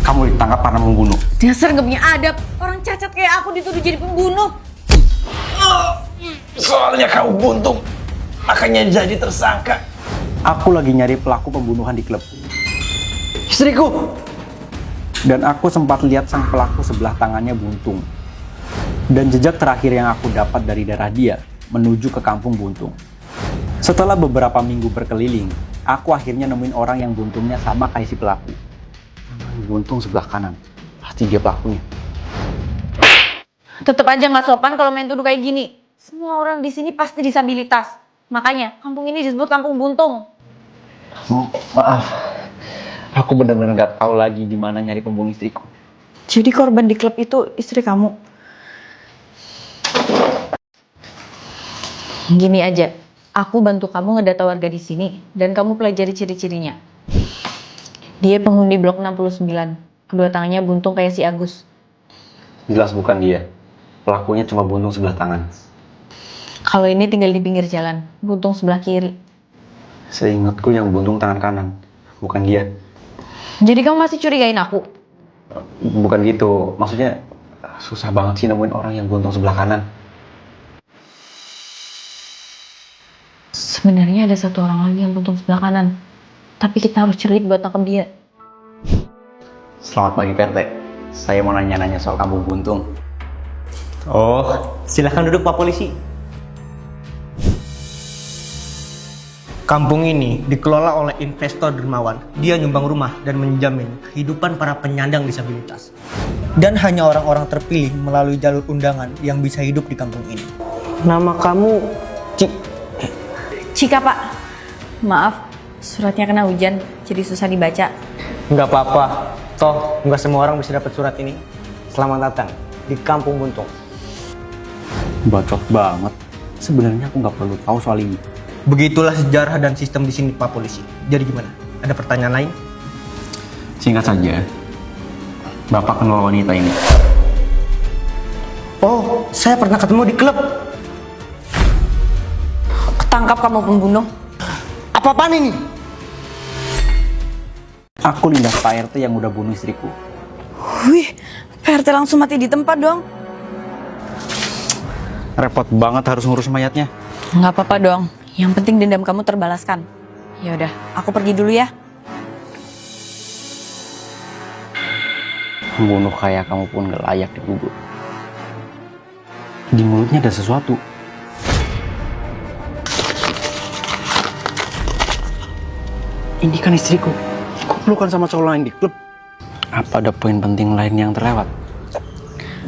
Kamu ditangkap karena membunuh. Dasar nggak punya adab. Orang cacat kayak aku dituduh jadi pembunuh. Soalnya kamu buntung, makanya jadi tersangka. Aku lagi nyari pelaku pembunuhan di klub. Istriku! Dan aku sempat lihat sang pelaku sebelah tangannya buntung. Dan jejak terakhir yang aku dapat dari darah dia menuju ke kampung Buntung. Setelah beberapa minggu berkeliling, aku akhirnya nemuin orang yang buntungnya sama kayak si pelaku. Buntung sebelah kanan. Pasti dia pelakunya. Tetep aja nggak sopan kalau main tuduh kayak gini. Semua orang di sini pasti disabilitas. Makanya kampung ini disebut kampung buntung. Maaf. Aku benar-benar nggak tahu lagi di mana nyari pembunuh istriku. Jadi korban di klub itu istri kamu? Gini aja, aku bantu kamu ngedata warga di sini dan kamu pelajari ciri-cirinya. Dia penghuni blok 69. Kedua tangannya buntung kayak si Agus. Jelas bukan dia. Pelakunya cuma buntung sebelah tangan. Kalau ini tinggal di pinggir jalan, buntung sebelah kiri. Seingatku yang buntung tangan kanan, bukan dia. Jadi kamu masih curigain aku? Bukan gitu, maksudnya susah banget sih nemuin orang yang buntung sebelah kanan. Sebenarnya ada satu orang lagi yang buntung sebelah kanan. Tapi kita harus cerdik buat tangkap dia. Selamat pagi PRT, saya mau nanya-nanya soal kampung buntung. Oh, silahkan duduk Pak Polisi. Kampung ini dikelola oleh investor dermawan. Dia nyumbang rumah dan menjamin kehidupan para penyandang disabilitas. Dan hanya orang-orang terpilih melalui jalur undangan yang bisa hidup di kampung ini. Nama kamu Cika, Pak. Maaf, suratnya kena hujan, jadi susah dibaca. Nggak apa-apa. Toh, nggak semua orang bisa dapat surat ini. Selamat datang di Kampung Buntung. Bacot banget. Sebenarnya aku nggak perlu tahu soal ini. Begitulah sejarah dan sistem di sini Pak Polisi. Jadi gimana? Ada pertanyaan lain? Singkat saja, Bapak kenal wanita ini. Oh, saya pernah ketemu di klub. Ketangkap kamu pembunuh. Apa-apaan ini? Aku lindas Pak RT yang udah bunuh istriku. Wih, PRT langsung mati di tempat dong. Repot banget harus ngurus mayatnya. Nggak apa-apa dong. Yang penting dendam kamu terbalaskan. Ya udah, aku pergi dulu ya. Pembunuh kayak kamu pun gak layak dikubur. Di mulutnya ada sesuatu. Ini kan istriku. Kok pelukan sama cowok lain di klub? Apa ada poin penting lain yang terlewat?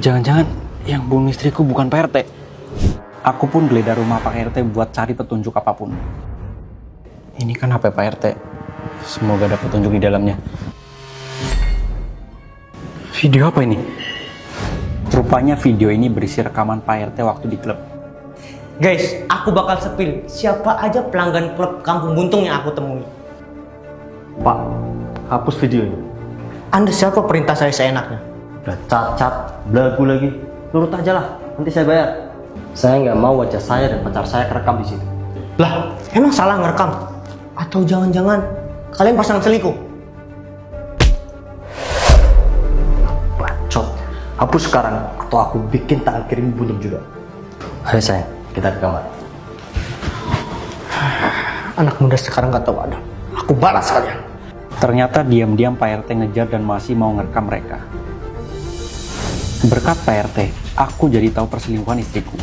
Jangan-jangan yang bunuh istriku bukan Pak RT. Aku pun geledah rumah Pak RT buat cari petunjuk apapun. Ini kan HP Pak RT. Semoga ada petunjuk di dalamnya. Video apa ini? Rupanya video ini berisi rekaman Pak RT waktu di klub. Guys, aku bakal sepil siapa aja pelanggan klub Kampung Buntung yang aku temui. Pak, hapus videonya. Anda siapa perintah saya seenaknya? Udah cacat, belagu lagi. Nurut aja lah, nanti saya bayar. Saya nggak mau wajah saya dan pacar saya kerekam di situ. Lah, emang salah ngerekam? Atau jangan-jangan kalian pasangan selingkuh? Bacot. Hapus sekarang atau aku bikin tangan kiri buntung juga. Ayo sayang, kita ke kamar. Anak muda sekarang nggak tahu ada. Aku balas kalian. Ternyata diam-diam Pak RT ngejar dan masih mau ngerekam mereka. Berkat Pak RT, aku jadi tahu perselingkuhan istriku.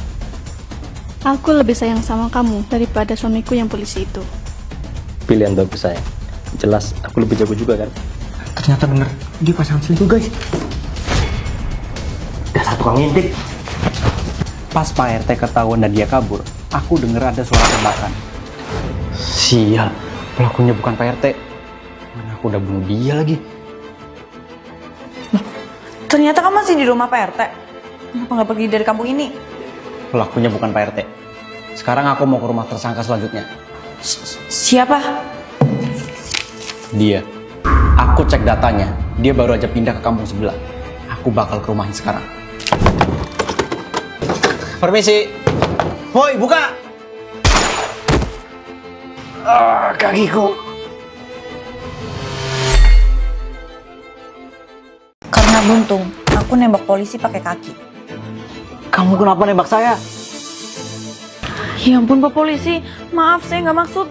Aku lebih sayang sama kamu daripada suamiku yang polisi itu. Pilihan bagus sayang. Jelas aku lebih jago juga kan. Ternyata bener, dia pasangan selingkuh guys. Dasar tukang ngintip. Pas Pak RT ketahuan dan dia kabur, aku denger ada suara tembakan. Sial, pelakunya bukan Pak RT. Mana aku udah bunuh dia lagi. Ternyata kamu masih di rumah Pak RT. Kenapa nggak pergi dari kampung ini? Pelakunya bukan Pak RT. Sekarang aku mau ke rumah tersangka selanjutnya. Siapa? Dia. Aku cek datanya, dia baru aja pindah ke kampung sebelah. Aku bakal ke rumahnya sekarang. Permisi. Woi, buka. Kakiku. Pak Buntung, aku nembak polisi pakai kaki. Kamu kenapa nembak saya? Ya ampun Pak Polisi, maaf saya nggak maksud.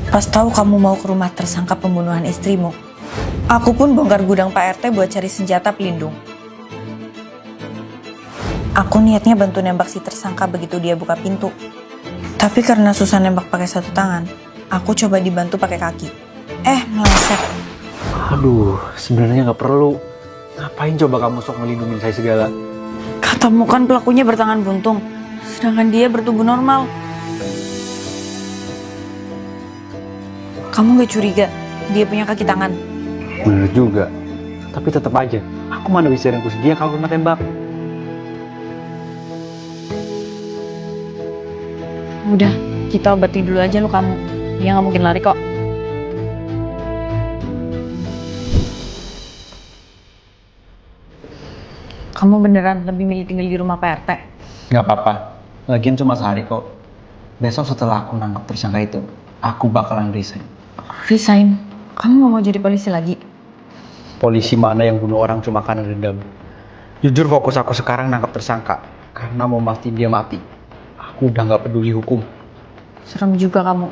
Pas tahu kamu mau ke rumah tersangka pembunuhan istrimu, aku pun bongkar gudang Pak RT buat cari senjata pelindung. Aku niatnya bantu nembak si tersangka begitu dia buka pintu. Tapi karena susah nembak pakai satu tangan, aku coba dibantu pakai kaki. Meleset. Aduh, sebenarnya nggak perlu. Ngapain coba kamu sok ngelindungin saya segala? Katamu kan pelakunya bertangan buntung, sedangkan dia bertubuh normal. Kamu gak curiga dia punya kaki tangan? Bener juga. Tapi tetap aja, aku mana bisa ringkus dia kalau kena tembak. Udah, kita obatin dulu aja lo kamu. Dia nggak mungkin lari kok. Kamu beneran lebih milih tinggal di rumah Pak RT? Nggak apa-apa. Lagian cuma sehari kok. Besok setelah aku nangkap tersangka itu, aku bakalan resign. Resign? Kamu nggak mau jadi polisi lagi? Polisi mana yang bunuh orang cuma karena dendam? Jujur fokus aku sekarang nangkap tersangka. Karena mau mastiin dia mati. Aku udah nggak peduli hukum. Serem juga kamu.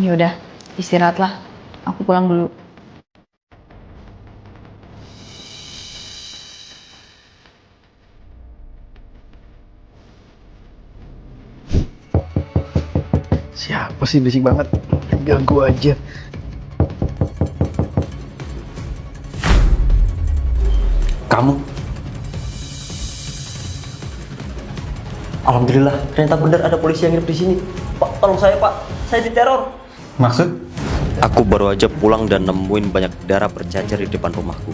Ya udah, istirahatlah. Aku pulang dulu. Siapa sih bising banget? Ganggu aja. Kamu? Alhamdulillah, ternyata benar ada polisi yang hidup di sini. Pak, tolong saya Pak, saya diteror. Maksud? Aku baru aja pulang dan nemuin banyak darah bercacar di depan rumahku.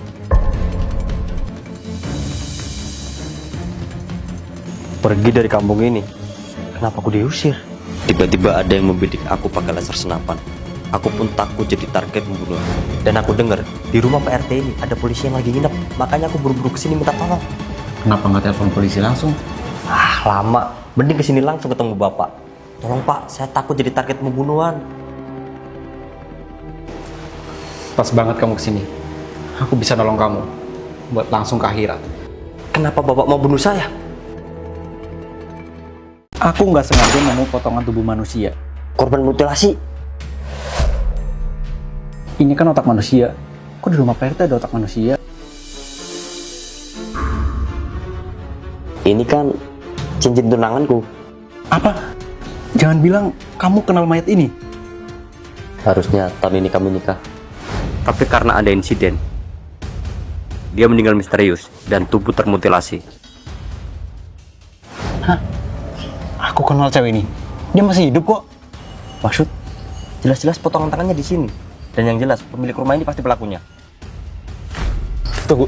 Pergi dari kampung ini. Kenapa aku diusir? Tiba-tiba ada yang membidik aku pakai laser senapan. Aku pun takut jadi target pembunuhan. Dan aku dengar di rumah Pak RT ini ada polisi yang lagi nginep. Makanya aku buru-buru kesini minta tolong. Kenapa nggak telepon polisi langsung? Lama. Mending kesini langsung ketemu Bapak. Tolong Pak, saya takut jadi target pembunuhan. Pas banget kamu kesini. Aku bisa nolong kamu buat langsung ke akhirat. Kenapa Bapak mau bunuh saya? Aku nggak sengaja nemu potongan tubuh manusia. Korban mutilasi. Ini kan otak manusia. Kok di rumah Pak RT ada otak manusia? Ini kan cincin tunanganku. Apa? Jangan bilang kamu kenal mayat ini. Harusnya tahun ini kami nikah. Tapi karena ada insiden, dia meninggal misterius dan tubuh termutilasi. Aku kenal cewek ini. Dia masih hidup kok. Maksud? Jelas-jelas potongan tangannya di sini. Dan yang jelas pemilik rumah ini pasti pelakunya. Tunggu.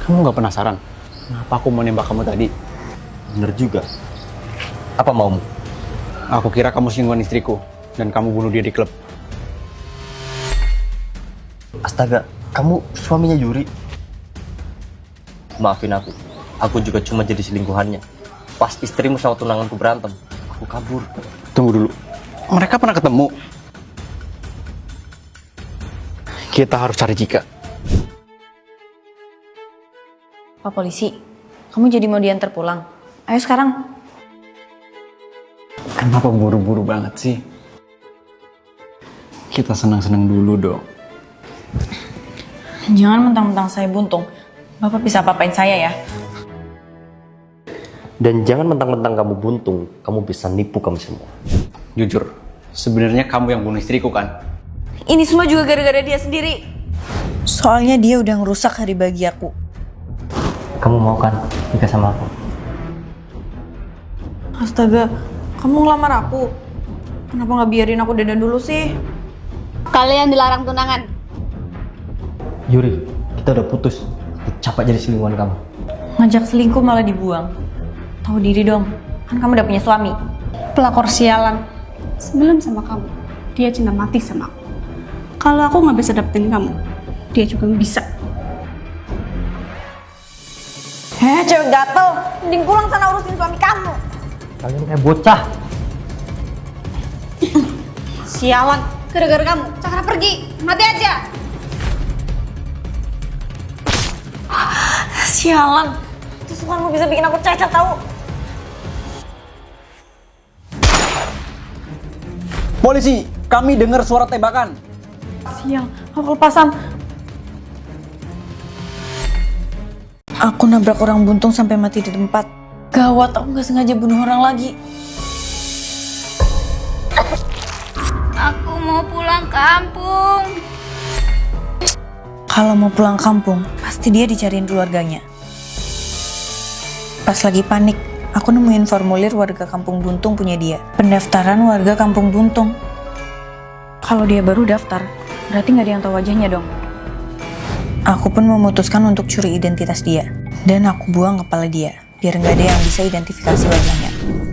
Kamu nggak penasaran? Kenapa aku mau nembak kamu tadi? Bener juga. Apa maumu? Aku kira kamu singgungan istriku dan kamu bunuh dia di klub. Astaga, kamu suaminya Yuri? Maafin aku. Aku juga cuma jadi selingkuhannya. Pas istrimu sama tunanganku berantem, aku kabur. Tunggu dulu. Mereka pernah ketemu? Kita harus cari Jika. Pak Polisi, kamu jadi mau diantar pulang? Ayo sekarang. Kenapa buru-buru banget sih? Kita senang-senang dulu dong. Jangan mentang-mentang saya buntung. Bapak bisa apa-apain saya ya. Dan jangan mentang-mentang kamu buntung, kamu bisa nipu kami semua. Jujur, sebenarnya kamu yang bunuh istriku kan? Ini semua juga gara-gara dia sendiri. Soalnya dia udah ngerusak hari bagi aku. Kamu mau kan nikah sama aku? Astaga, kamu ngelamar aku. Kenapa nggak biarin aku dandan dulu sih? Kalian dilarang tunangan. Yuri, kita udah putus. Capek jadi selingkuhan kamu. Ngajak selingkuh malah dibuang. Tahu diri dong, kan kamu udah punya suami. Pelakor sialan. Sebelum sama kamu, dia cinta mati sama aku. Kalau aku nggak bisa dapetin kamu, dia juga nggak bisa. Cewek gatel. Mending pulang sana urusin suami kamu. Kalian kayak bocah. Sialan. Gara-gara kamu, Cakra pergi. Mati aja. Sialan, tusukanmu bisa bikin aku cacat tahu. Polisi, kami dengar suara tembakan. Sial, aku kelepasan. Aku nabrak orang buntung sampai mati di tempat. Gawat, aku gak sengaja bunuh orang lagi. Aku mau pulang kampung. Kalau mau pulang kampung, pasti dia dicariin keluarganya. Pas lagi panik, aku nemuin formulir warga kampung buntung punya dia. Pendaftaran warga kampung buntung. Kalau dia baru daftar, berarti gak ada yang tahu wajahnya dong. Aku pun memutuskan untuk curi identitas dia. Dan aku buang kepala dia, biar gak ada yang bisa identifikasi wajahnya.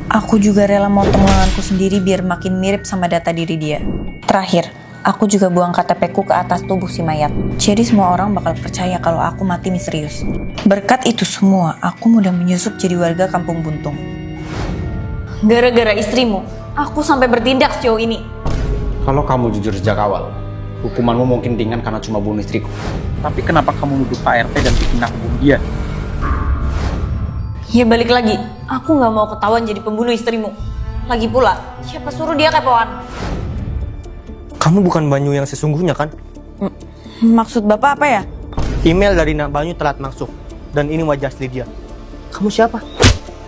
Aku juga rela motong lenganku sendiri biar makin mirip sama data diri dia. Terakhir, aku juga buang KTP-ku ke atas tubuh si mayat. Jadi semua orang bakal percaya kalau aku mati misterius. Berkat itu semua, aku mudah menyusup jadi warga kampung buntung. Gara-gara istrimu, aku sampai bertindak sejauh ini. Kalau kamu jujur sejak awal, hukumanmu mungkin ringan karena cuma bunuh istriku. Tapi kenapa kamu nuduh Pak RT dan bikin aku bunuh dia? Ya balik lagi, aku gak mau ketahuan jadi pembunuh istrimu. Lagi pula, siapa suruh dia kepoan? Kamu bukan Banyu yang sesungguhnya kan? Maksud bapak apa ya? Email dari Nak Banyu telat masuk. Dan ini wajah asli dia. Kamu siapa?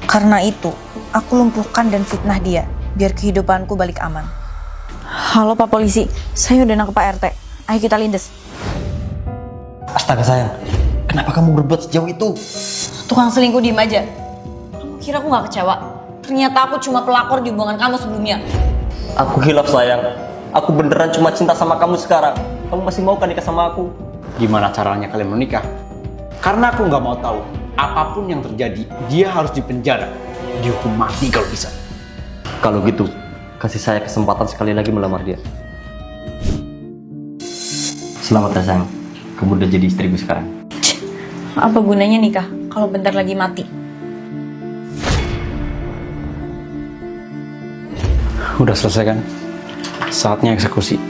Karena itu, aku lumpuhkan dan fitnah dia, biar kehidupanku balik aman. Halo Pak Polisi, saya udah nangkep Pak RT. Ayo kita lindes. Astaga sayang, kenapa kamu berbuat sejauh itu? Tukang selingkuh diem aja. Kamu kira aku gak kecewa? Ternyata aku cuma pelakor di hubungan kamu sebelumnya. Aku hilaf sayang. Aku beneran cuma cinta sama kamu sekarang. Kamu masih mau kan nikah sama aku? Gimana caranya kalian menikah? Karena aku nggak mau tahu. Apapun yang terjadi, dia harus dipenjara. Dihukum mati kalau bisa. Kalau gitu, kasih saya kesempatan sekali lagi melamar dia. Selamat ya sayang. Kamu udah jadi istriku sekarang. Apa gunanya nikah kalau bentar lagi mati? Udah selesai kan? Saatnya eksekusi.